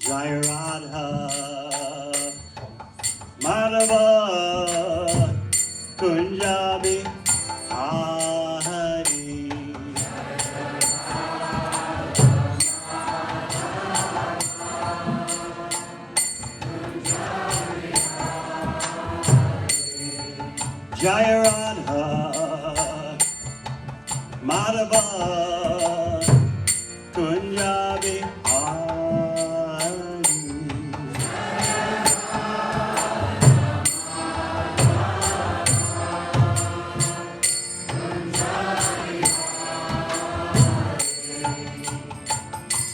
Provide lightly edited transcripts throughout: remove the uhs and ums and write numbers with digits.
Jai Radha Madhava Kunjabi Hari Jai Radha Madhava Kunjabi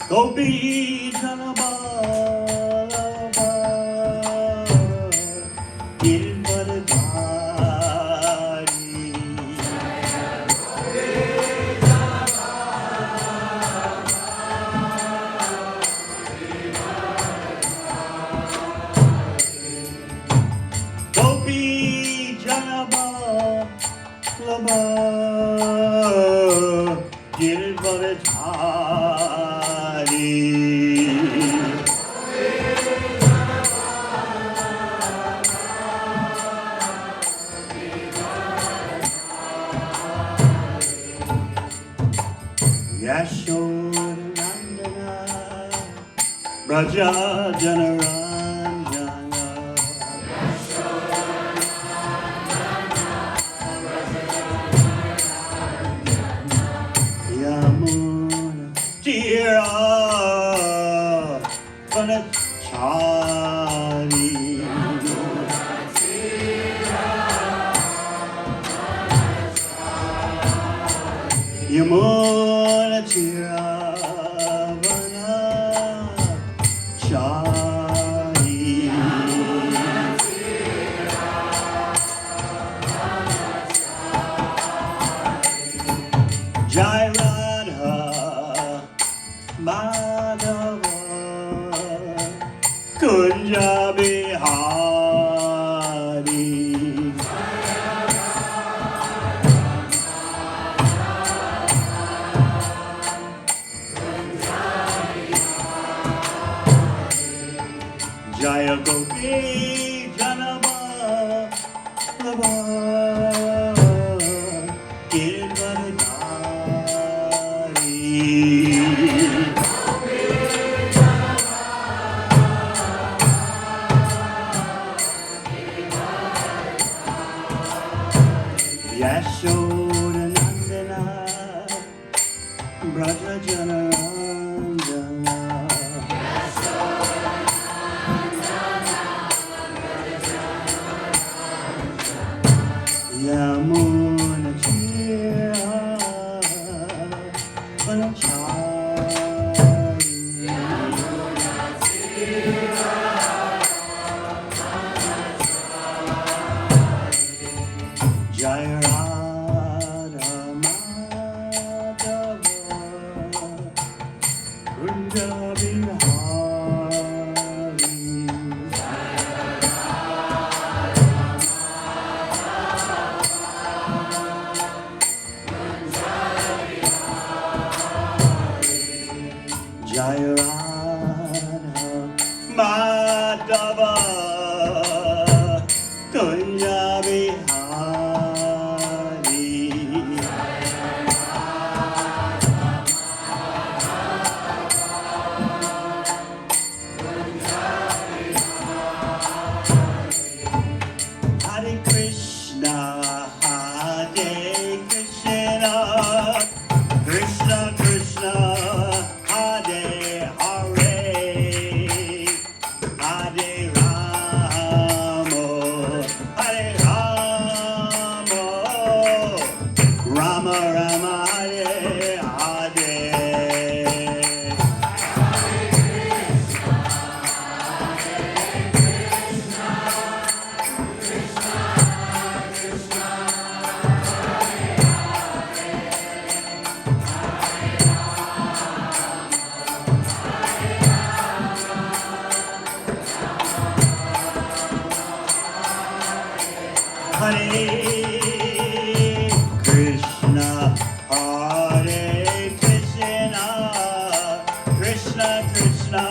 Gopi Janabala Gilbardari Gopi Janabala Gilbardari Yashodhanandana Braja Janaranjana Yamuna Tira Vanachari Yamuna Tira Vanachari Jai Radha Madhava Kunjabi Hari Jaya Gopi Janabala Yashodhanandana Braja Janaranjana Yamuna Tira Vanachari Jai Radha Madhava Kunjabi Hari Jai Radha Madhava Kunjabi Hari Hare Krishna Hare Krishna Krishna Krishna Hare Hare Hare Rama Hare Rama Rama Rama Hare Hare Hare Krishna Hare Krishna Krishna Krishna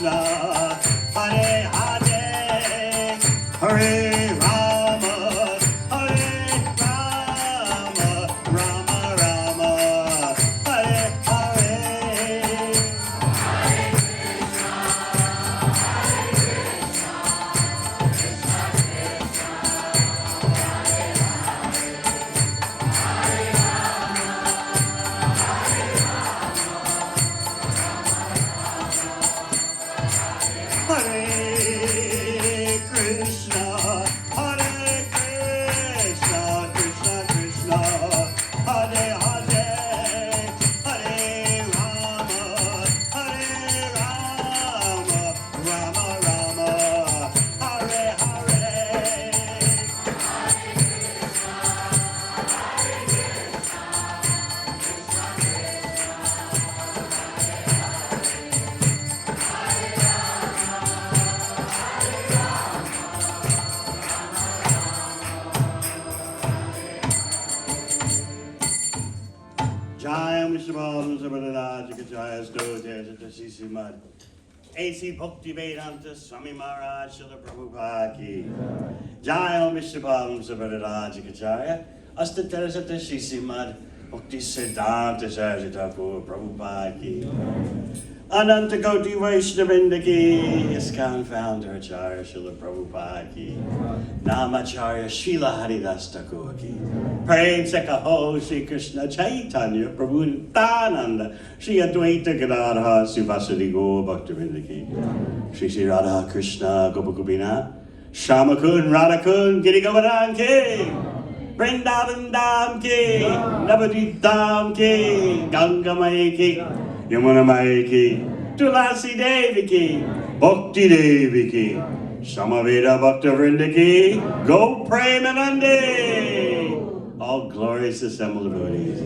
Krishna, Hare Hare, Hare Rama, Hare Rama, Rama Rama, Hare Hare. Hare Krishna, Hare Krishna, Krishna Krishna, Hare Hare, Hare Rama, Hare Rama, Rama Rama, Hare Hare. Jai Mishram Sabadana Jaya Sto Jaya Mad A.C. Bhakti Vedanta Swami Maharaj Srila Prabhupada Ki Jai Mishram Sabadana Jaya Astatarasata Shisimad Bhakti Siddhanta Sajatapu Prabhupada Ki Ananta Koti Vaishnavinda Ki ISKCON Founder Acharya Srila Prabhupada Ki Namacharya Srila Haridas Thakur Ki Prem se kaho Shri Krishna Chaitanya Prabhu Nityananda Shri Advaita Gadadhar Sivasadi Gaur Bhaktivinoda Ki Shri Shri Radha Krishna Gopakupina Shamakun Radhakun Giri Govardhan Ki Vrindavan Dham Ki Navadvip Dham Ki Ganga Mai Ki Yamuna Mai Ki Tulasi Devi Ki Bhakti Devi Ki Samaveda Bhakta Vrinda Ki Go Premanande. All glorious assembled devotees.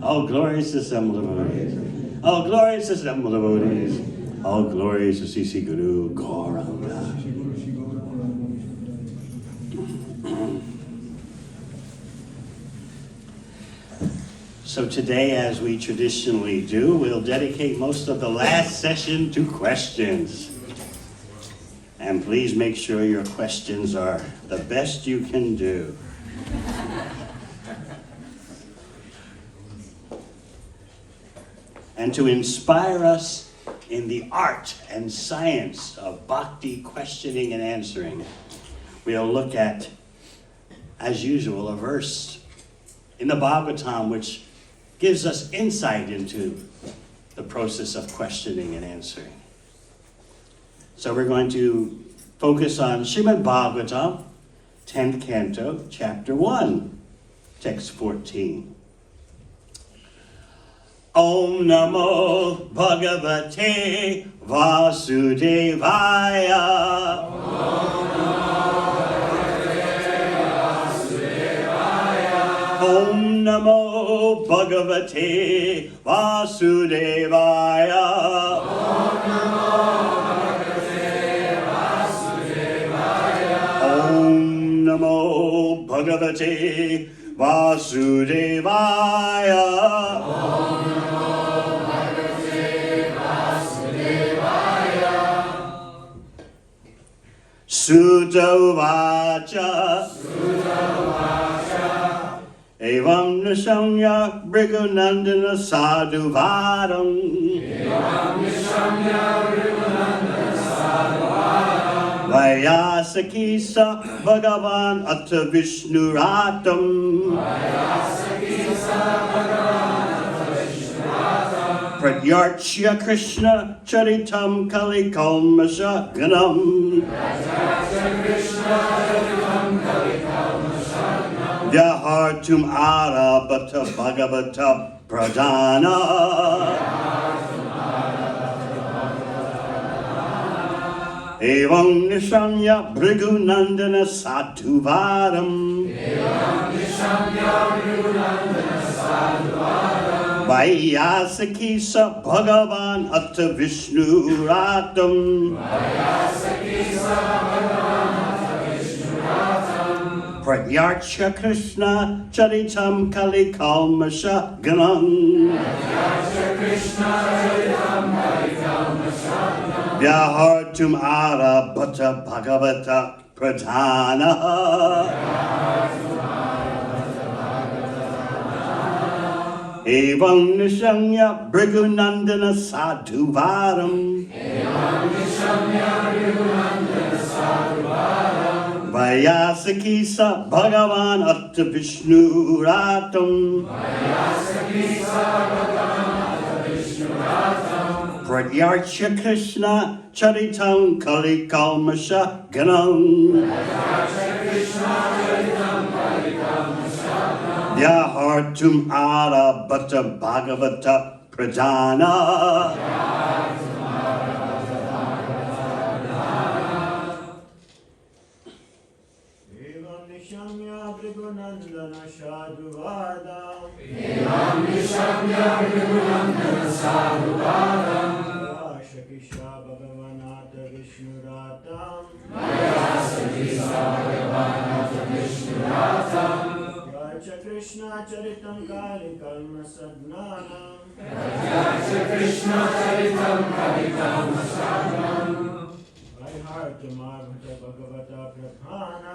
All glorious assembled devotees. All glorious assembled devotees. All glorious to Sisi Guru Gauranga. So today, as we traditionally do, we'll dedicate most of the last session to questions. And please make sure your questions are the best you can do. And to inspire us in the art and science of bhakti questioning and answering, we'll look at, as usual, a verse in the Bhagavatam which gives us insight into the process of questioning and answering. So we're going to focus on Srimad Bhagavatam, 10th Canto, Chapter 1, Text 14. Om Namo Bhagavate Vasudevaya. Om Namo Bhagavate Vasudevaya. Om Namo Bhagavate Vasudevaya. Sutta Vacha. Evam Nishamya Brigunandana Sadhu Vadam. Vayasakisa Bhagavan Atta Vishnuratam. Pradyarchya Krishna Charitam Kali Kalmasha Ganam. Yahartum Arabhata Bhagavata Pradhana. Evam Nishamya Brigunandana Sadhuvaram. Vayasakisa Bhagavan Atta Vishnuratam. Pradyarcha Krishna Charitam Kali Kalmasha Ganam. Vyahartum Ara Bhatta Bhagavata Pradhana. Evam Nishamya Bhrigunandana Sadhuvaram. Vyasakisa Bhagavan Atta Vishnuratam. Pradyarcha Krishna Charitam Kalikalmasha Ganam. Vyahartum Ara Bhatta Bhagavata Pradhana. Evam Nishamya Bhrigunandana Sadhuvadam. Shakisha Bhagavanata Vishnuratam. Yacha Krishna Charitam Kali Kalma Sadnanam. Vaihartam Arvata Bhagavata Pradhana.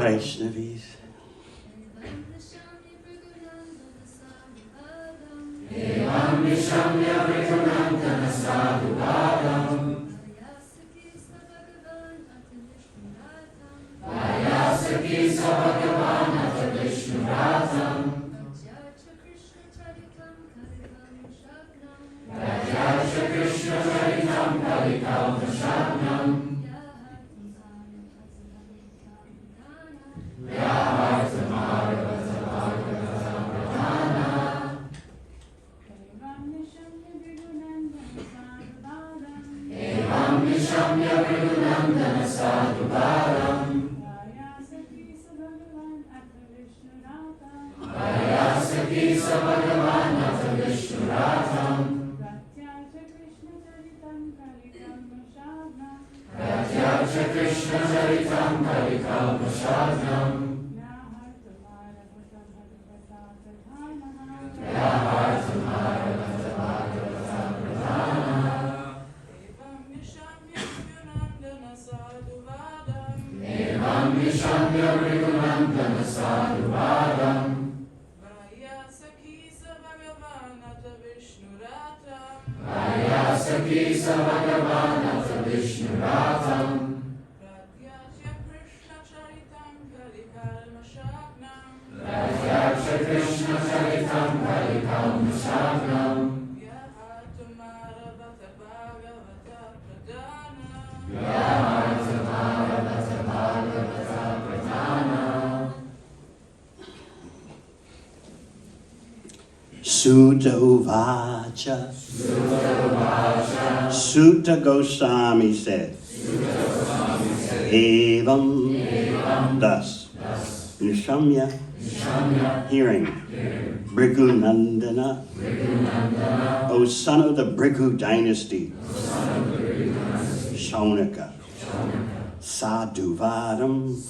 Vaishnavis. Sutta Uvacha. Sutta Goswami said, Evam, thus, Nishamya, hearing, Bhrigunandana, O son of the Bhrigu dynasty, Shaunaka, Sadhuvadam.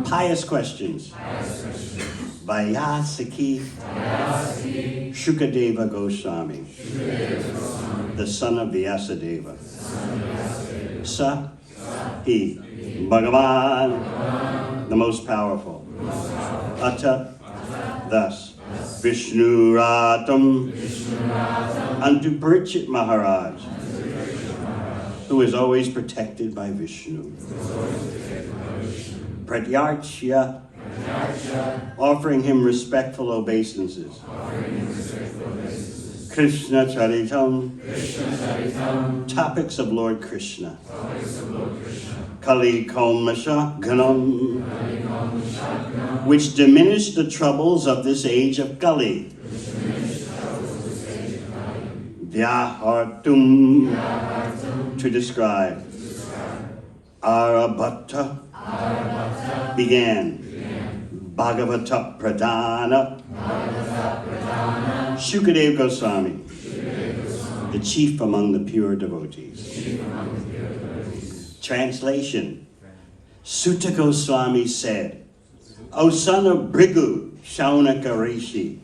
Pious questions. Vyasaki. Shukadeva Goswami. The son of Vyasadeva. Sa. He. Bhagavan. The most powerful. Ata. Thus. Vishnu Ratam. Unto Parikshit Maharaj, who is always protected by Vishnu. Pratyarchya, offering him respectful obeisances. Krishna Charitam, topics of Lord Krishna. Kali Kalmasha Ganam, which diminish the troubles of this age of Kali. Vyahartum, to describe. Arabhata, began. Bhagavata Pradhana, Shukadeva Goswami, the chief among the pure devotees. Translation. Sutta Goswami said, O son of Bhrigu, Shaunaka Rishi,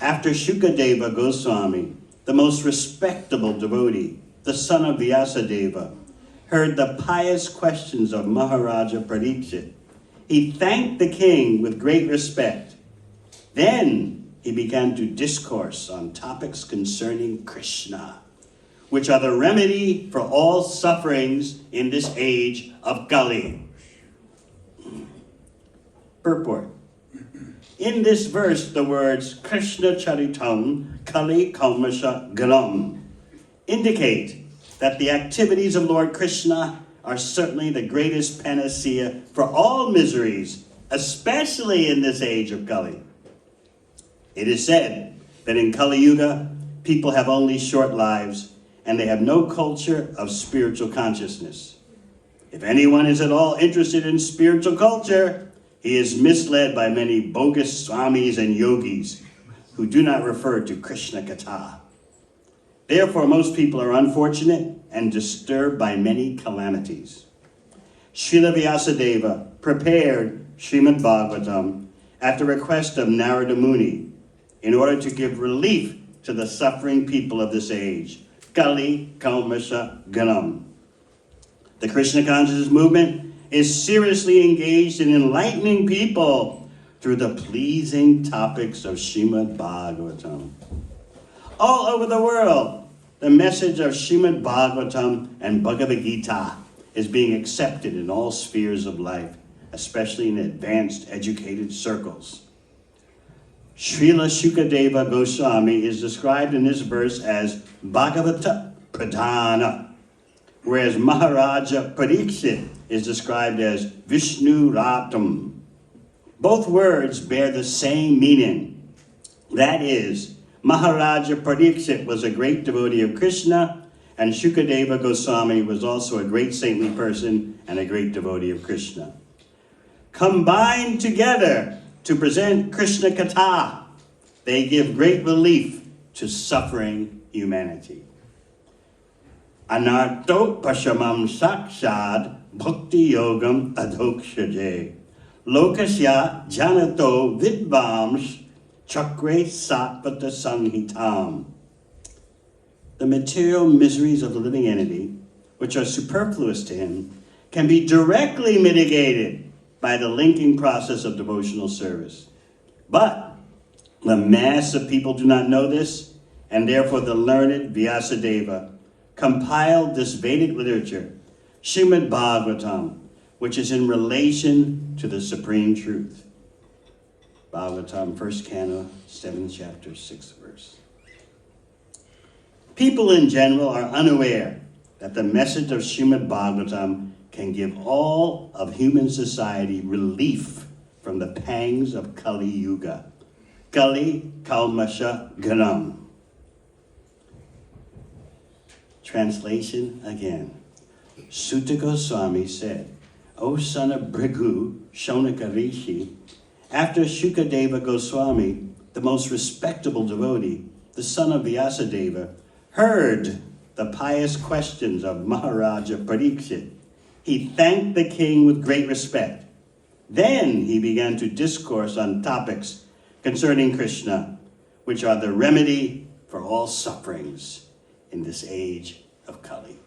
after Shukadeva Goswami, the most respectable devotee, the son of Vyasadeva, heard the pious questions of Maharaja Parikshit, he thanked the king with great respect. Then he began to discourse on topics concerning Krishna, which are the remedy for all sufferings in this age of Kali. Purport. In this verse, the words Krishna Charitam Kali Kalmasha Galam indicate that the activities of Lord Krishna are certainly the greatest panacea for all miseries, especially in this age of Kali. It is said that in Kali Yuga, people have only short lives and they have no culture of spiritual consciousness. If anyone is at all interested in spiritual culture, he is misled by many bogus swamis and yogis who do not refer to Krishna Katha. Therefore, most people are unfortunate and disturbed by many calamities. Srila Vyasadeva prepared Srimad Bhagavatam at the request of Narada Muni in order to give relief to the suffering people of this age. Kali Kalmasha Ganam. The Krishna consciousness movement is seriously engaged in enlightening people through the pleasing topics of Srimad Bhagavatam. All over the world, the message of Srimad Bhagavatam and Bhagavad Gita is being accepted in all spheres of life, especially in advanced educated circles. Srila Shukadeva Goswami is described in this verse as Bhagavata Pradhana, whereas Maharaja Parikshit is described as Vishnu Ratam. Both words bear the same meaning. That is, Maharaja Parikshit was a great devotee of Krishna, and Shukadeva Goswami was also a great saintly person and a great devotee of Krishna. Combined together to present Krishna Katha, they give great relief to suffering humanity. Anarto pashamam sakshad bhakti yogam adhokshaje lokasya janato vidvams chakre satvata sanghitam. The material miseries of the living entity, which are superfluous to him, can be directly mitigated by the linking process of devotional service. But the mass of people do not know this, and therefore the learned Vyasadeva compiled this Vedic literature, Srimad Bhagavatam, which is in relation to the supreme truth. Bhagavatam, 1st Canto, 7th chapter, 6th verse. People in general are unaware that the message of Srimad Bhagavatam can give all of human society relief from the pangs of Kali Yuga. Kali Kalmasha Ganam. Translation again. Sutta Goswami said, O son of Bhrigu, Shaunaka Rishi, after Shukadeva Goswami, the most respectable devotee, the son of Vyasadeva, heard the pious questions of Maharaja Parikshit, He thanked the king with great respect. Then he began to discourse on topics concerning Krishna, which are the remedy for all sufferings in this age of Kali.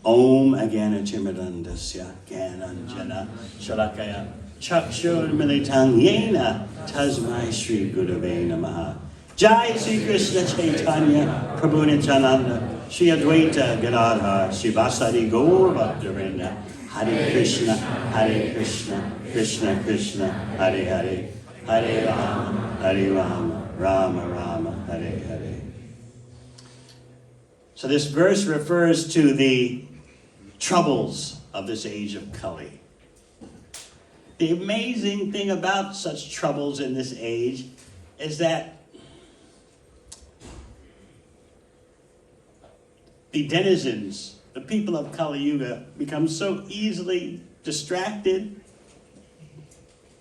Om Agana Chimadandasya Gananjana Shalakaya Chakshur Militang Yena Tasmai Shri Gurave Namaha. Jai Sri Krishna Chaitanya Prabhu Nityananda Shri Advaita Gadadhar Shivasari Gaur Bhaktavinda Hare Krishna Krishna Krishna Hare Hare Hare Rama Rama Rama Hare Hare. So this verse refers to the troubles of this age of Kali. The amazing thing about such troubles in this age is that the denizens, the people of Kali Yuga, become so easily distracted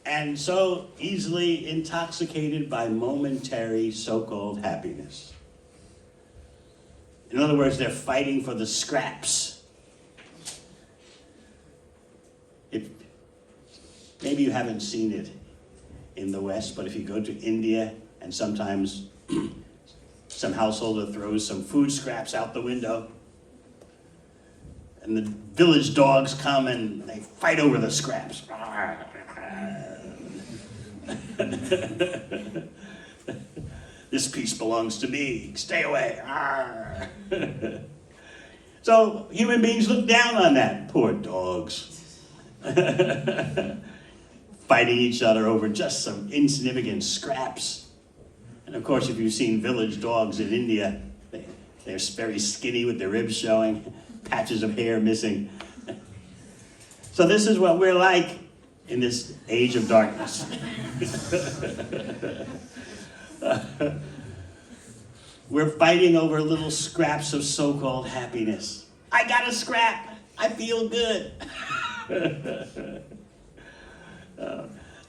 and so easily intoxicated by momentary so-called happiness. In other words, they're fighting for the scraps. Maybe you haven't seen it in the West, but if you go to India and sometimes some householder throws some food scraps out the window, and the village dogs come and they fight over the scraps. This piece belongs to me. Stay away. So human beings look down on that. Poor dogs. Fighting each other over just some insignificant scraps. And of course, if you've seen village dogs in India, they're very skinny with their ribs showing, patches of hair missing. So this is what we're like in this age of darkness. We're fighting over little scraps of so-called happiness. I got a scrap. I feel good.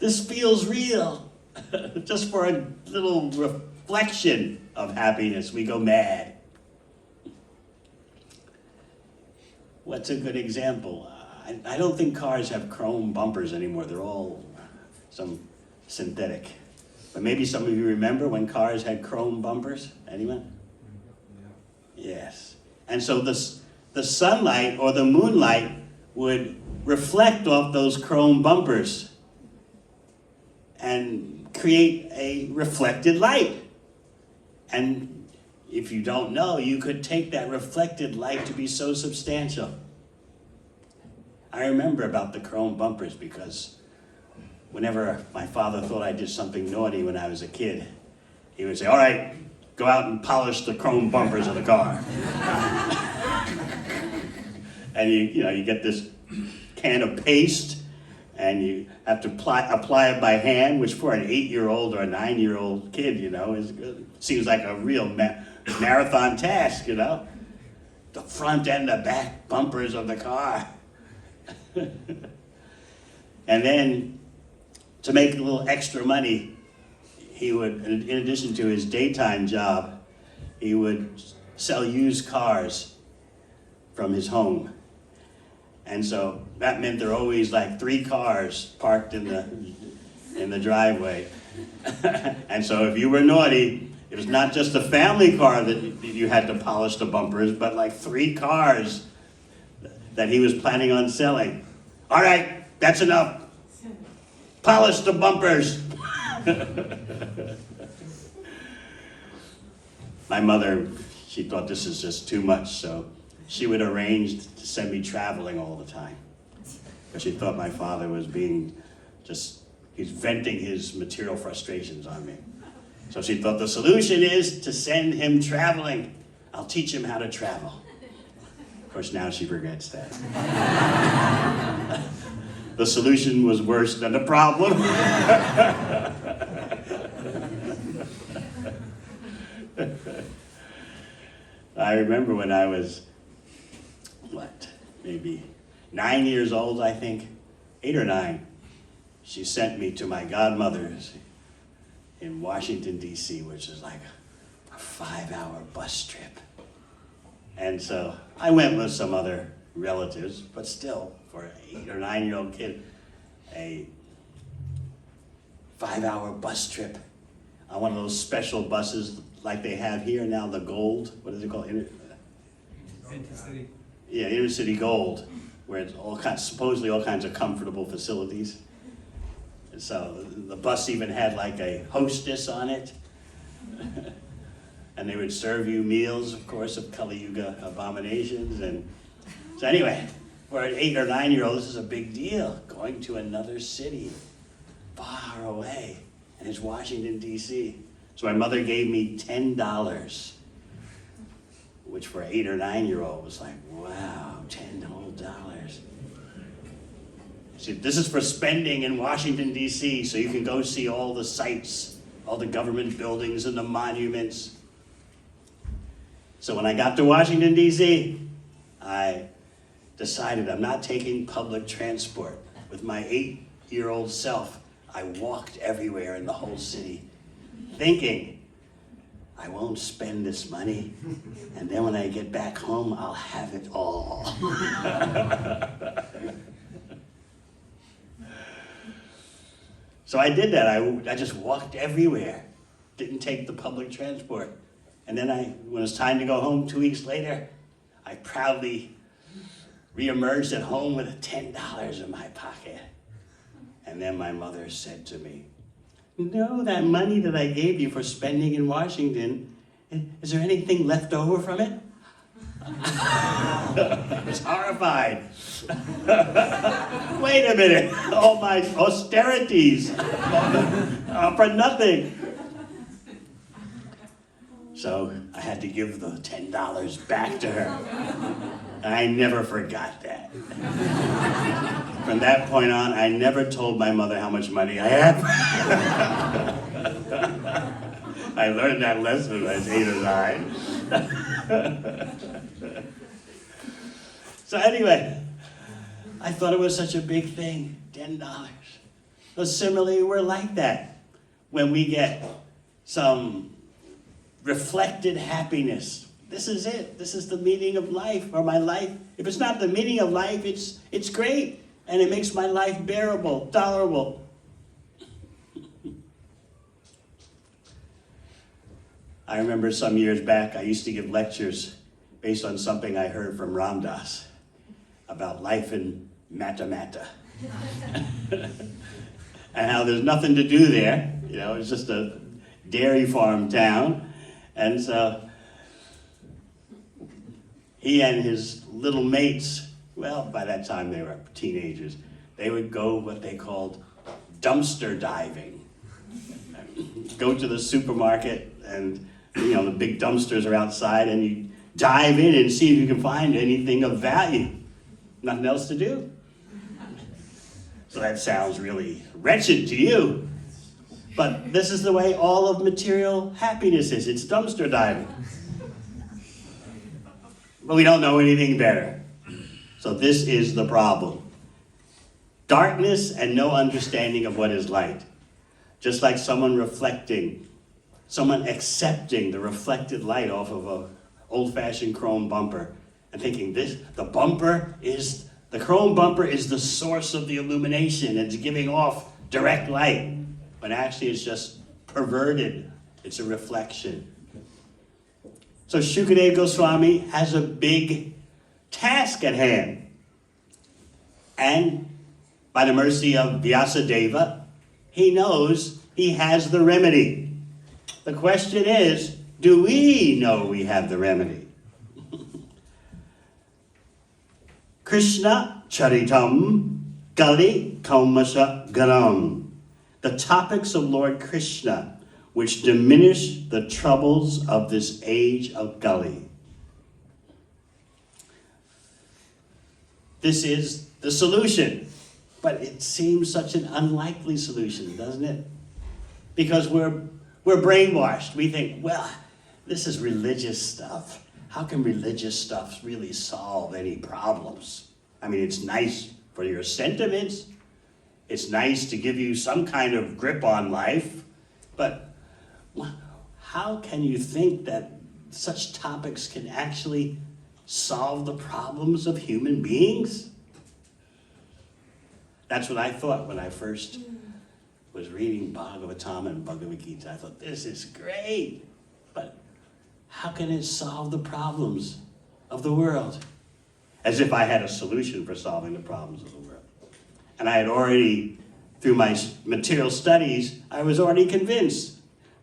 This feels real. Just for a little reflection of happiness, we go mad. What's a good example? I don't think cars have chrome bumpers anymore. They're all some synthetic. But maybe some of you remember when cars had chrome bumpers? Anyone? Yes. And so the sunlight or the moonlight would reflect off those chrome bumpers and create a reflected light. And if you don't know, you could take that reflected light to be so substantial. I remember about the chrome bumpers because whenever my father thought I did something naughty when I was a kid, he would say, all right, go out and polish the chrome bumpers of the car. And you get this can of paste, and you have to apply it by hand, which for an 8-year-old or a 9-year-old kid, seems like a real marathon task, The front and the back bumpers of the car. And then, to make a little extra money, he would, in addition to his daytime job, he would sell used cars from his home. And so that meant there were always like 3 cars parked in the driveway. And so if you were naughty, it was not just a family car that you had to polish the bumpers, but like 3 cars that he was planning on selling. All right, that's enough. Polish the bumpers. My mother, she thought this is just too much, so she would arrange to send me traveling all the time. Because she thought my father was he's venting his material frustrations on me. So she thought the solution is to send him traveling. I'll teach him how to travel. Of course, now she regrets that. The solution was worse than the problem. I remember when I was, maybe 9 years old, I think, 8 or 9, she sent me to my godmother's in Washington, D.C., which is like a 5-hour bus trip. And so I went with some other relatives, but still, for an 8 or 9-year-old kid, a 5-hour bus trip on one of those special buses like they have here now, the Gold, what is it called? Intercity. Yeah, Intercity Gold, where it's supposedly all kinds of comfortable facilities. And so the bus even had like a hostess on it. And they would serve you meals, of course, of Kali Yuga abominations. And so anyway, for an 8 or 9-year-old, this is a big deal, going to another city, far away, and it's Washington, D.C. So my mother gave me $10, which for an 8 or 9-year-old was like, wow, $10 whole dollars. See, this is for spending in Washington, D.C., so you can go see all the sites, all the government buildings and the monuments. So when I got to Washington, D.C., I decided I'm not taking public transport. With my 8-year-old self, I walked everywhere in the whole city, thinking, I won't spend this money, and then when I get back home, I'll have it all. So I did that. I just walked everywhere, didn't take the public transport. And then when it was time to go home 2 weeks later, I proudly reemerged at home with $10 in my pocket. And then my mother said to me, no, that money that I gave you for spending in Washington, is there anything left over from it? I was horrified. Wait a minute, all my austerities for nothing. So I had to give the $10 back to her. And I never forgot that. From that point on, I never told my mother how much money I had. I learned that lesson when I was 8 or 9. So anyway, I thought it was such a big thing, $10. So similarly, we're like that. When we get some reflected happiness, this is it. This is the meaning of life, or my life. If it's not the meaning of life, it's great, and it makes my life bearable, tolerable. I remember some years back, I used to give lectures based on something I heard from Ram Dass about life in Matamata. And how there's nothing to do there. You know, it's just a dairy farm town. And so he and his little mates, well, by that time they were teenagers, they would go what they called dumpster diving. Go to the supermarket and, you know, the big dumpsters are outside, and you dive in and see if you can find anything of value. Nothing else to do. So that sounds really wretched to you. But this is the way all of material happiness is. It's dumpster diving. But we don't know anything better. So this is the problem. Darkness and no understanding of what is light. Just like someone reflecting, someone accepting the reflected light off of an old-fashioned chrome bumper and thinking the chrome bumper is the source of the illumination and it's giving off direct light. But actually it's just perverted. It's a reflection. So Shukadeva Goswami has a big task at hand. And by the mercy of Vyasadeva, he knows he has the remedy. The question is, do we know we have the remedy? Krishna Charitam Gali Kaumasa Garam. The topics of Lord Krishna, which diminish the troubles of this age of Gali. This is the solution, but it seems such an unlikely solution, doesn't it? Because we're brainwashed. We think, well, this is religious stuff. How can religious stuff really solve any problems? I mean, it's nice for your sentiments. It's nice to give you some kind of grip on life, but how can you think that such topics can actually solve the problems of human beings? That's what I thought when I first was reading Bhagavatam and Bhagavad Gita. I thought, this is great, but how can it solve the problems of the world? As if I had a solution for solving the problems of the world. And I had already, through my material studies, I was already convinced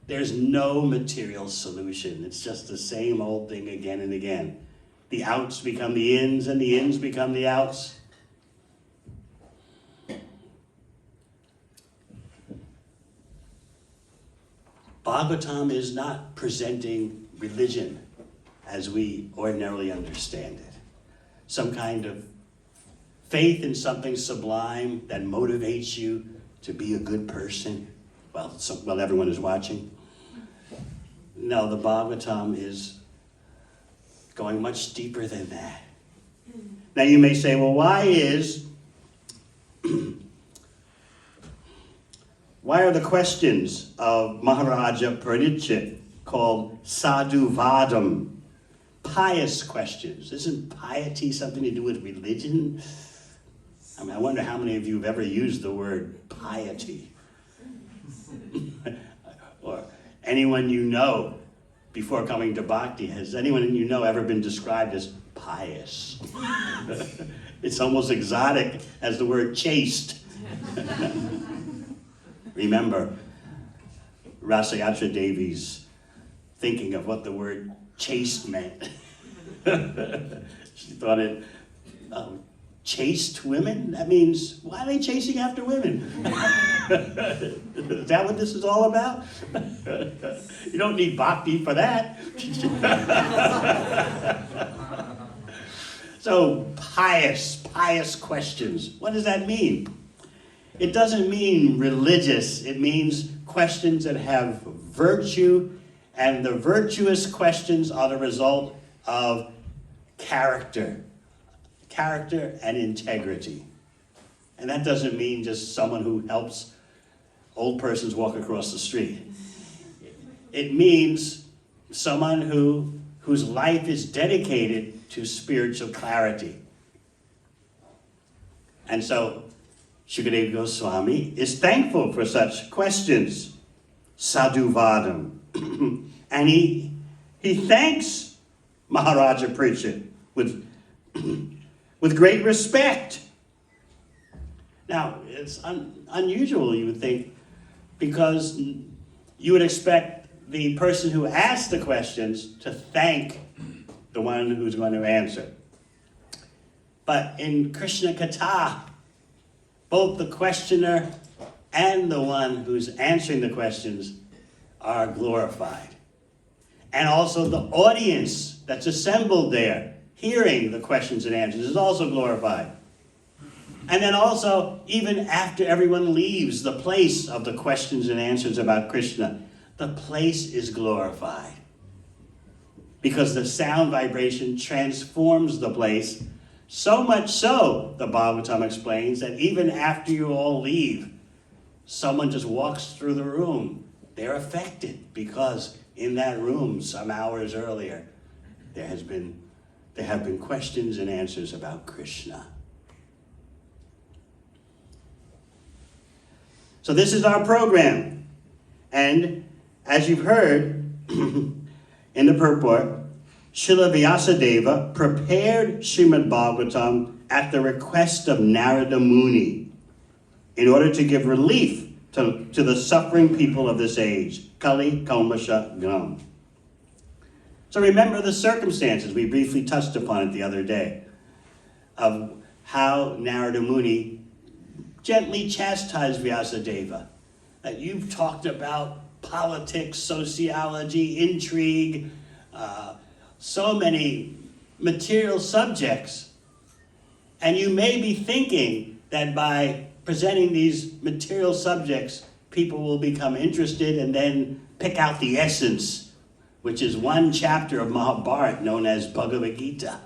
there's no material solution. It's just the same old thing again and again. The outs become the ins and the ins become the outs. Bhagavatam is not presenting religion as we ordinarily understand it. Some kind of faith in something sublime that motivates you to be a good person while everyone is watching. No, the Bhagavatam is going much deeper than that. Now you may say, well, why are the questions of Maharaja Parikshit called sadhu vadam, pious questions? Isn't piety something to do with religion? I mean, I wonder how many of you have ever used the word piety. Or anyone you know before coming to bhakti, has anyone you know ever been described as pious? It's almost exotic as the word chaste. Remember Rasayatra Devi's thinking of what the word chaste meant. She thought it, chaste women? That means, why are they chasing after women? Is that what this is all about? You don't need bhakti for that. So, pious questions. What does that mean? It doesn't mean religious. It means questions that have virtue, and the virtuous questions are the result of character and integrity. And that doesn't mean just someone who helps old persons walk across the street. It means someone whose life is dedicated to spiritual clarity. And so Shukadeva Goswami is thankful for such questions, sadhu vadam. And he thanks Maharaja Parikshit with great respect. Now, it's unusual, you would think, because you would expect the person who asked the questions to thank the one who's going to answer. But in Krishna Katha, both the questioner and the one who's answering the questions are glorified. And also the audience that's assembled there, hearing the questions and answers, is also glorified. And then also, even after everyone leaves the place of the questions and answers about Krishna, the place is glorified. Because the sound vibration transforms the place, so much so, the Bhagavatam explains, that even after you all leave, someone just walks through the room. They're affected because in that room some hours earlier, there have been questions and answers about Krishna. So this is our program. And as you've heard in the purport, Srila Vyasadeva prepared Srimad Bhagavatam at the request of Narada Muni in order to give relief to the suffering people of this age. Kali Kalmasha Gam. So remember the circumstances. We briefly touched upon it the other day of how Narada Muni gently chastised Vyasadeva. That you've talked about politics, sociology, intrigue, so many material subjects. And you may be thinking that by presenting these material subjects, people will become interested and then pick out the essence, which is one chapter of Mahabharata known as Bhagavad Gita.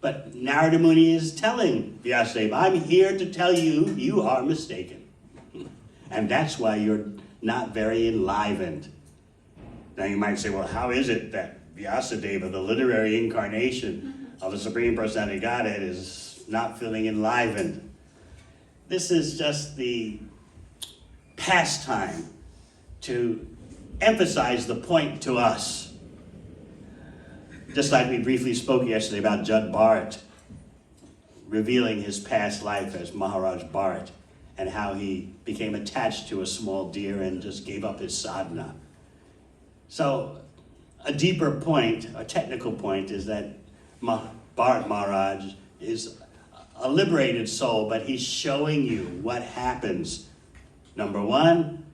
But Narada Muni is telling Vyasadeva, I'm here to tell you, you are mistaken. And that's why you're not very enlivened. Now you might say, well, how is it that Vyasadeva, the literary incarnation of the Supreme Personality of Godhead is not feeling enlivened. This is just the pastime to emphasize the point to us. Just like we briefly spoke yesterday about Judd Bharat revealing his past life as Maharaj Bharat and how he became attached to a small deer and just gave up his sadhana. So a deeper point, a technical point, is that Bharat Maharaj is a liberated soul, but he's showing you what happens. Number one,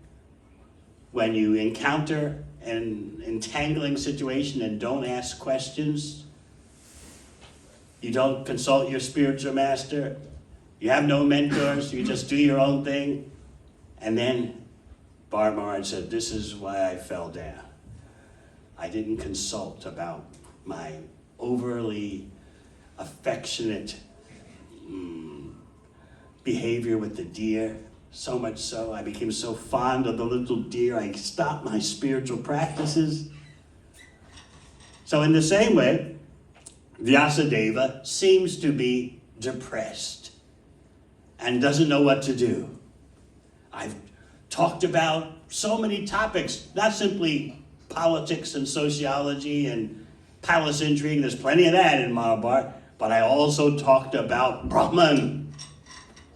when you encounter an entangling situation and don't ask questions, you don't consult your spiritual master, you have no mentors, you just do your own thing. And then Bharat Maharaj said, this is why I fell down. I didn't consult about my overly affectionate behavior with the deer. So much so, I became so fond of the little deer, I stopped my spiritual practices. So in the same way, Vyasadeva seems to be depressed and doesn't know what to do. I've talked about so many topics, not simply politics and sociology and palace intrigue, there's plenty of that in Mahabharata, but I also talked about Brahman.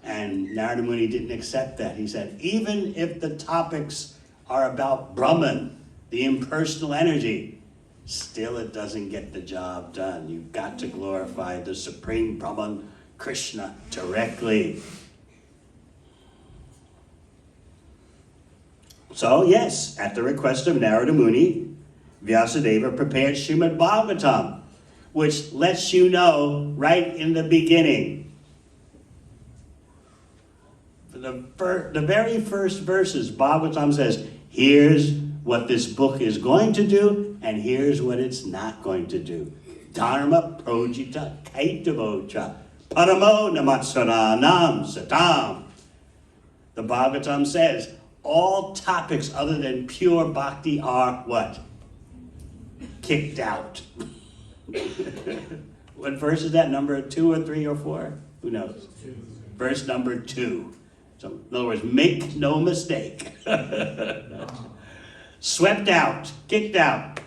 And Narada Muni didn't accept that. He said, even if the topics are about Brahman, the impersonal energy, still it doesn't get the job done. You've got to glorify the Supreme Brahman, Krishna, directly. So yes, at the request of Narada Muni, Vyasadeva prepared Srimad Bhagavatam, which lets you know right in the beginning. The very first verses, Bhagavatam says, here's what this book is going to do, and here's what it's not going to do. Dharma projita kaitavocha paramo namatsaranam satam. The Bhagavatam says, all topics other than pure bhakti are what? Kicked out. What verse is that? Number 2 or 3 or 4? Who knows? 2. Verse number 2. So, in other words, make no mistake. Swept out, kicked out.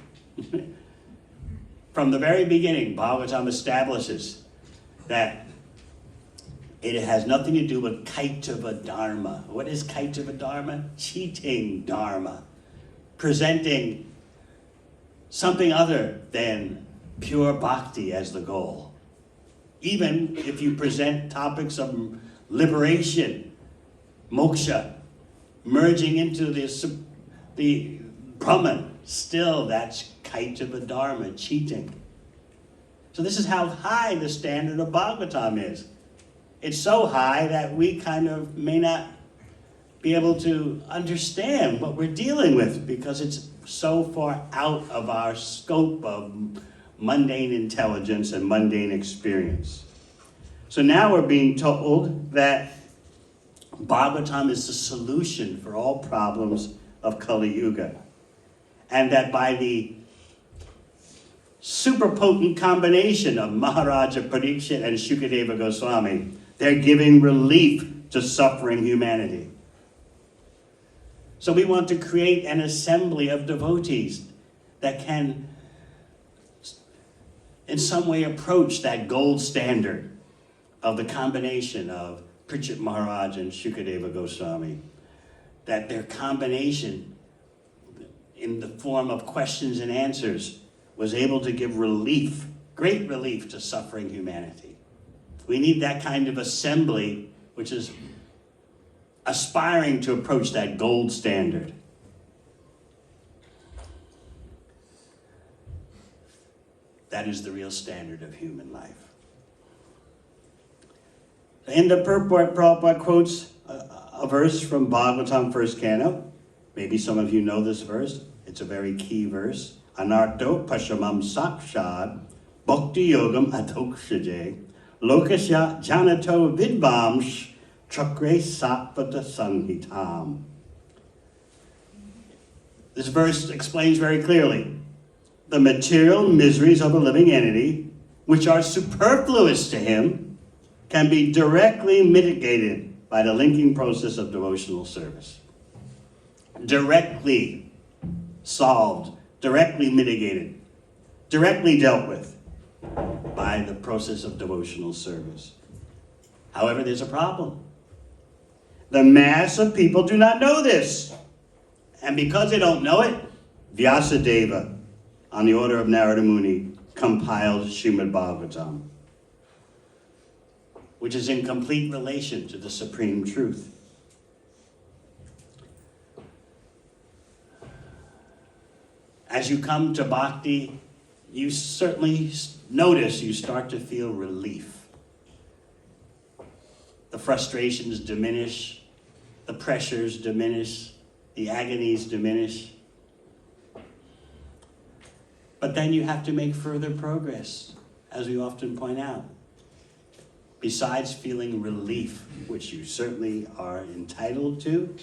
From the very beginning, Bhagavatam establishes that it has nothing to do with Kaitava Dharma. What is Kaitava Dharma? Cheating Dharma. Presenting something other than pure bhakti as the goal. Even if you present topics of liberation, moksha, merging into the Brahman, still that's Kaitava Dharma, cheating. So this is how high the standard of Bhagavatam is. It's so high that we kind of may not be able to understand what we're dealing with because it's so far out of our scope of mundane intelligence and mundane experience. So now we're being told that Bhagavatam is the solution for all problems of Kali Yuga. And that by the super potent combination of Maharaja Parikshit and Shukadeva Goswami, they're giving relief to suffering humanity. So we want to create an assembly of devotees that can in some way approach that gold standard of the combination of Parikshit Maharaj and Shukadeva Goswami. That their combination in the form of questions and answers was able to give relief, great relief to suffering humanity. We need that kind of assembly which is aspiring to approach that gold standard. That is the real standard of human life. In the purport, Prabhupada quotes a verse from Bhagavatam, first canto. Maybe some of you know this verse. It's a very key verse. Anarto pashamam sakshad bhakti yogam adokshaje lokasya janato vidvamsh chakre satvata sanhitam. This verse explains very clearly the material miseries of a living entity which are superfluous to him, can be directly mitigated by the linking process of devotional service. Directly solved, directly mitigated, directly dealt with by the process of devotional service. However, there's a problem. The mass of people do not know this. And because they don't know it, Vyasadeva, on the order of Narada Muni, compiled Srimad Bhagavatam, which is in complete relation to the supreme truth. As you come to bhakti, you certainly notice you start to feel relief. The frustrations diminish, the pressures diminish, the agonies diminish. But then you have to make further progress, as we often point out. Besides feeling relief, which you certainly are entitled to,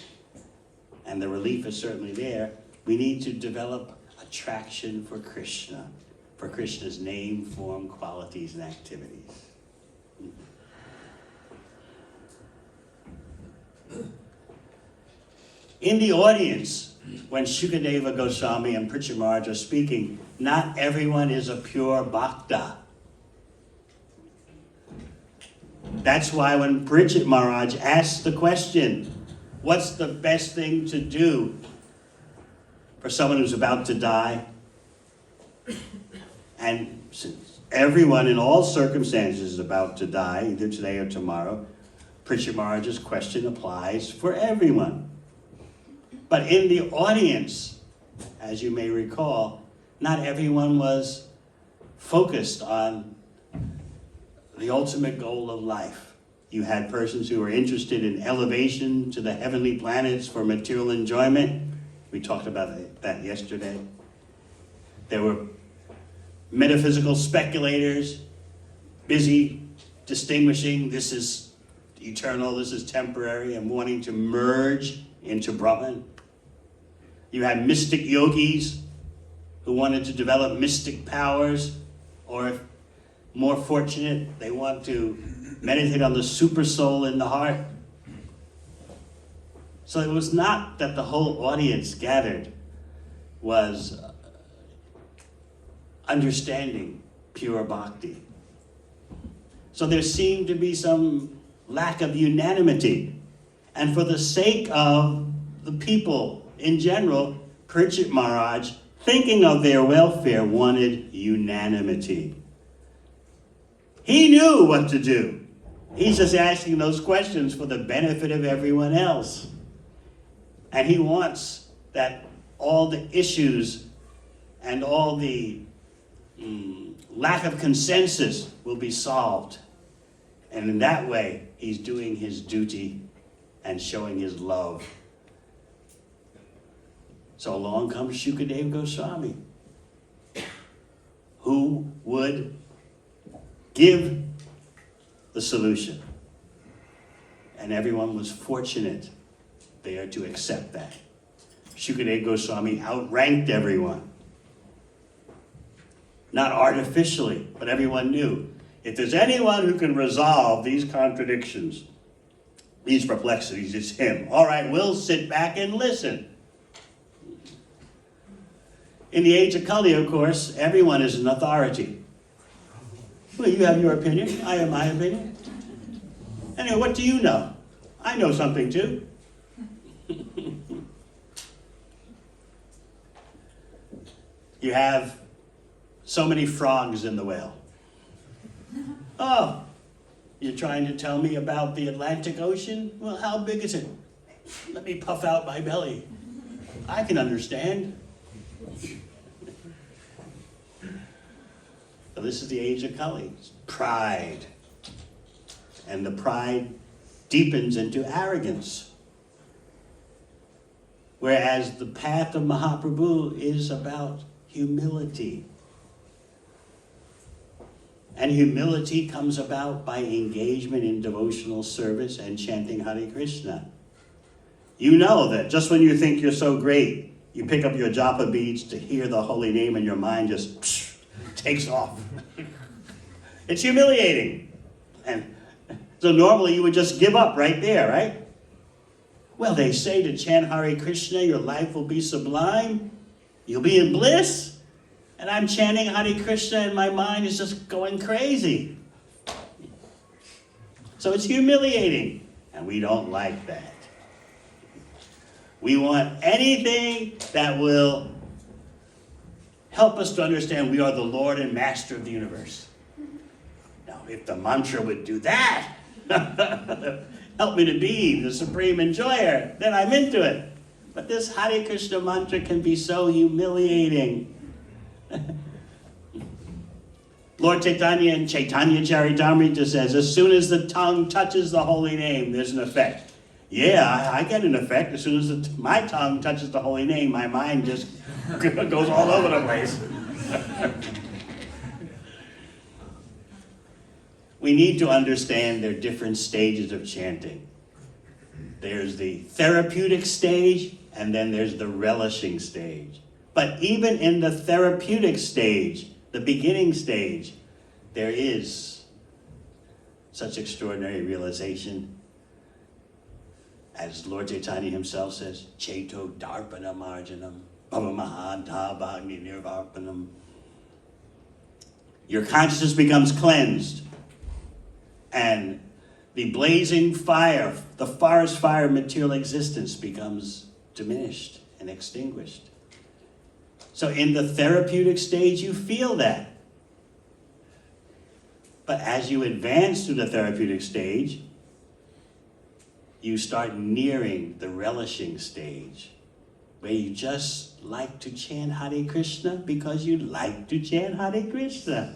and the relief is certainly there, we need to develop attraction for Krishna, for Krishna's name, form, qualities, and activities. In the audience, when Shukadeva Goswami and Pritchard Maharaj are speaking, not everyone is a pure bhakta. That's why when Pritchard Maharaj asks the question, what's the best thing to do for someone who's about to die? And since everyone in all circumstances is about to die, either today or tomorrow, Pritchard Maharaj's question applies for everyone. But in the audience, as you may recall, not everyone was focused on the ultimate goal of life. You had persons who were interested in elevation to the heavenly planets for material enjoyment. We talked about that yesterday. There were metaphysical speculators busy distinguishing this is eternal, this is temporary, and wanting to merge into Brahman. You had mystic yogis who wanted to develop mystic powers, or if more fortunate, they want to meditate on the super soul in the heart. So it was not that the whole audience gathered was understanding pure bhakti. So there seemed to be some lack of unanimity. And for the sake of the people in general, Pritchard Maharaj, thinking of their welfare, wanted unanimity. He knew what to do. He's just asking those questions for the benefit of everyone else. And he wants that all the issues and all the lack of consensus will be solved. And in that way, he's doing his duty and showing his love. So along comes Shukadeva Goswami, who would give the solution. And everyone was fortunate there to accept that. Shukadeva Goswami outranked everyone. Not artificially, but everyone knew. If there's anyone who can resolve these contradictions, these perplexities, it's him. All right, we'll sit back and listen. In the age of Kali, of course, everyone is an authority. Well, you have your opinion, I have my opinion. Anyway, what do you know? I know something too. You have so many frogs in the whale. Oh, you're trying to tell me about the Atlantic Ocean? Well, how big is it? Let me puff out my belly. I can understand. So this is the age of Kali. It's pride. And the pride deepens into arrogance. Whereas the path of Mahaprabhu is about humility. And humility comes about by engagement in devotional service and chanting Hare Krishna. You know that just when you think you're so great, you pick up your japa beads to hear the holy name and your mind just takes off. It's humiliating. And so normally you would just give up right there, right? Well, they say to chant Hare Krishna, your life will be sublime. You'll be in bliss. And I'm chanting Hare Krishna and my mind is just going crazy. So it's humiliating. And we don't like that. We want anything that will help us to understand we are the Lord and Master of the universe. Now, if the mantra would do that, help me to be the supreme enjoyer, then I'm into it. But this Hare Krishna mantra can be so humiliating. Lord Chaitanya in Chaitanya Charitamrita says, as soon as the tongue touches the holy name, there's an effect. Yeah, I get an effect. As soon as my tongue touches the holy name, my mind just goes all over the place. We need to understand there are different stages of chanting. There's the therapeutic stage, and then there's the relishing stage. But even in the therapeutic stage, the beginning stage, there is such extraordinary realization. As Lord Chaitanya himself says, Cheto Darpana Marjanam, Bhavamahanta Bhagni Nirvarpanam. Your consciousness becomes cleansed. And the blazing fire, the forest fire of material existence becomes diminished and extinguished. So in the therapeutic stage, you feel that. But as you advance through the therapeutic stage, you start nearing the relishing stage, where you just like to chant Hare Krishna because you like to chant Hare Krishna.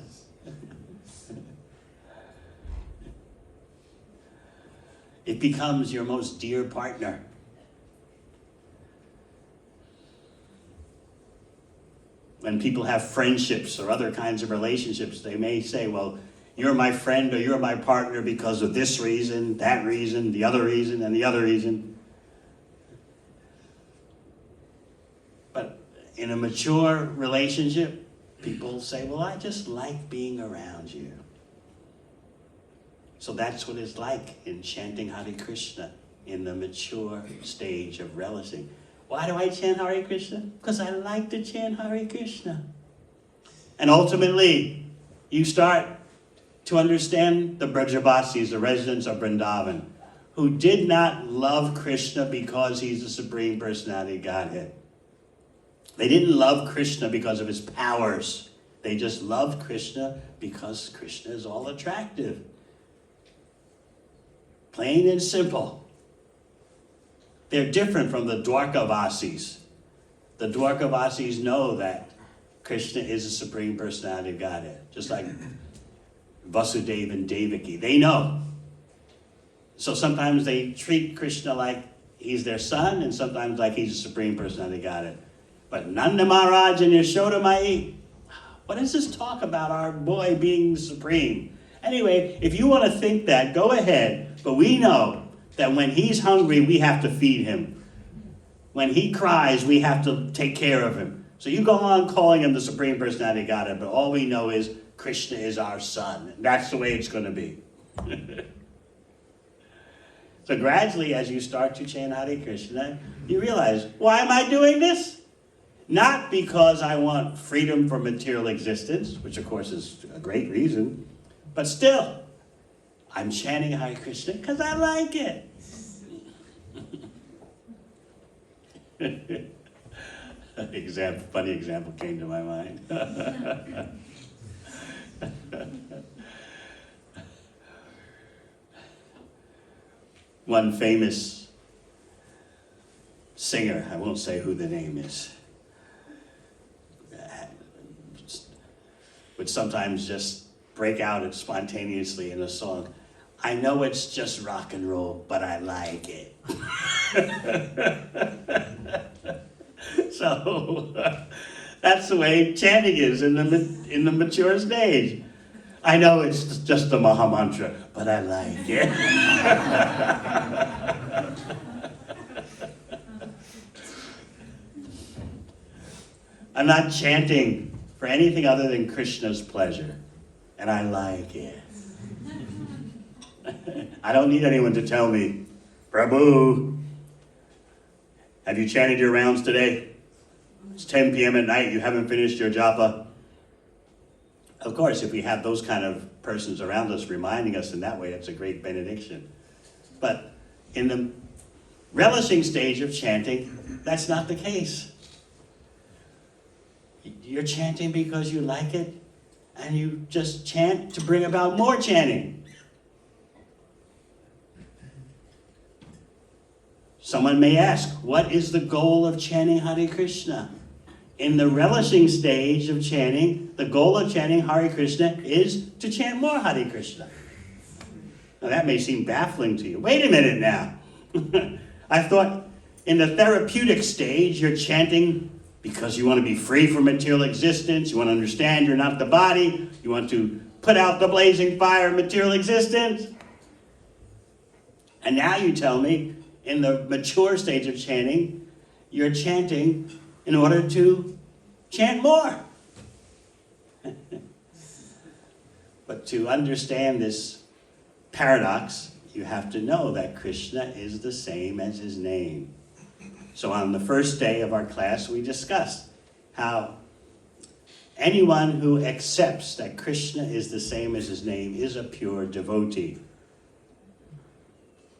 It becomes your most dear partner. When people have friendships or other kinds of relationships, they may say, well, you're my friend or you're my partner because of this reason, that reason, the other reason, and the other reason. But in a mature relationship, people say, well, I just like being around you. So that's what it's like in chanting Hare Krishna in the mature stage of relishing. Why do I chant Hare Krishna? Because I like to chant Hare Krishna. And ultimately, you start to understand the Brajavasis, the residents of Vrindavan, who did not love Krishna because he's the Supreme Personality of Godhead. They didn't love Krishna because of his powers. They just loved Krishna because Krishna is all attractive. Plain and simple. They're different from the Dwarkavasis. The Dwarkavasis know that Krishna is the Supreme Personality of Godhead, just like Vasudeva and Devaki. They know. So sometimes they treat Krishna like he's their son, and sometimes like he's the Supreme Personality of Godhead. But Nanda Maharaj and Yashoda Mai, what does this talk about our boy being supreme? Anyway, if you want to think that, go ahead. But we know that when he's hungry, we have to feed him. When he cries, we have to take care of him. So you go on calling him the Supreme Personality of Godhead, but all we know is Krishna is our son. That's the way it's going to be. So gradually, as you start to chant Hare Krishna, you realize, why am I doing this? Not because I want freedom from material existence, which of course is a great reason, but still, I'm chanting Hare Krishna because I like it. Funny example came to my mind. One famous singer, I won't say who the name is, would sometimes just break out spontaneously in a song. I know it's just rock and roll, but I like it. So that's the way chanting is in the mature stage. I know it's just the Maha Mantra, but I like it. I'm not chanting for anything other than Krishna's pleasure. and I like it. I don't need anyone to tell me, Prabhu, have you chanted your rounds today? It's 10 p.m. at night, you haven't finished your japa. Of course, if we have those kind of persons around us reminding us in that way, that's a great benediction. But in the relishing stage of chanting, that's not the case. You're chanting because you like it, and you just chant to bring about more chanting. Someone may ask, what is the goal of chanting Hare Krishna? In the relishing stage of chanting, the goal of chanting Hare Krishna is to chant more Hare Krishna. Now that may seem baffling to you. Wait a minute now. I thought in the therapeutic stage, you're chanting because you want to be free from material existence, you want to understand you're not the body, you want to put out the blazing fire of material existence. And now you tell me, in the mature stage of chanting, you're chanting in order to chant more. But to understand this paradox, you have to know that Krishna is the same as his name. So on the first day of our class, we discussed how anyone who accepts that Krishna is the same as his name is a pure devotee.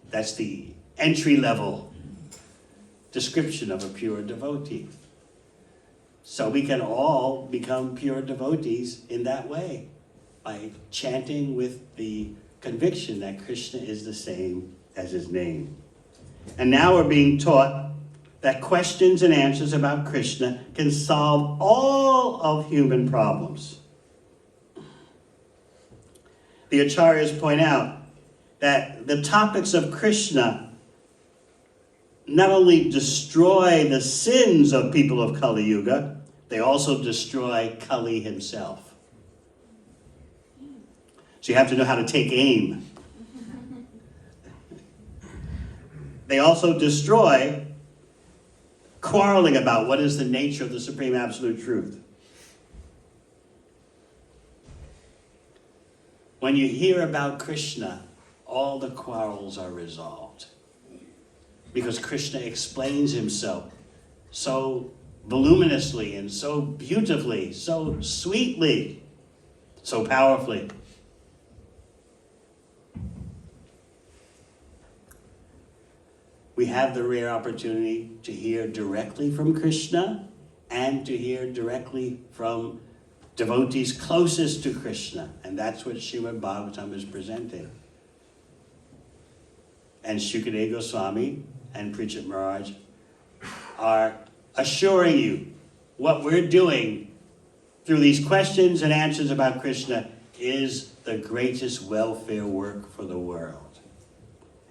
That's the entry-level description of a pure devotee. So we can all become pure devotees in that way, by chanting with the conviction that Krishna is the same as his name. And now we're being taught that questions and answers about Krishna can solve all of human problems. The acharyas point out that the topics of Krishna not only destroy the sins of people of Kali Yuga, they also destroy Kali himself. So you have to know how to take aim. They also destroy quarreling about what is the nature of the Supreme Absolute Truth. When you hear about Krishna, all the quarrels are resolved. Because Krishna explains himself so voluminously and so beautifully, so sweetly, so powerfully. We have the rare opportunity to hear directly from Krishna and to hear directly from devotees closest to Krishna. And that's what Srimad Bhagavatam is presenting. And Shukadeva Goswami and Pritchett Maharaj are assuring you what we're doing through these questions and answers about Krishna is the greatest welfare work for the world.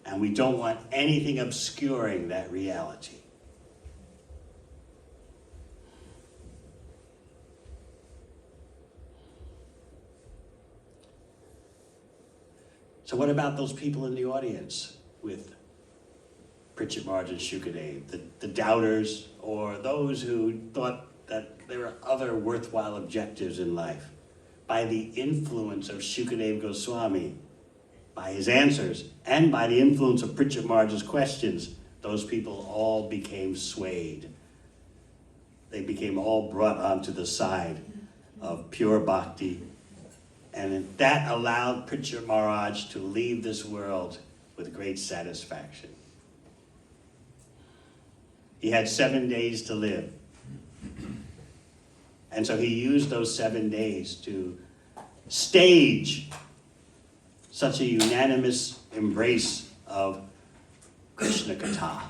And we don't want anything obscuring that reality. So what about those people in the audience with Pritchett Maharaj and Shukadeva, the doubters, or those who thought that there were other worthwhile objectives in life? By the influence of Shukadeva Goswami, by his answers, and by the influence of Pritchett Maharaj's questions, those people all became swayed. They became all brought onto the side of pure bhakti, and that allowed Pritchett Maharaj to leave this world with great satisfaction. He had 7 days to live. And so he used those 7 days to stage such a unanimous embrace of Krishna Katha.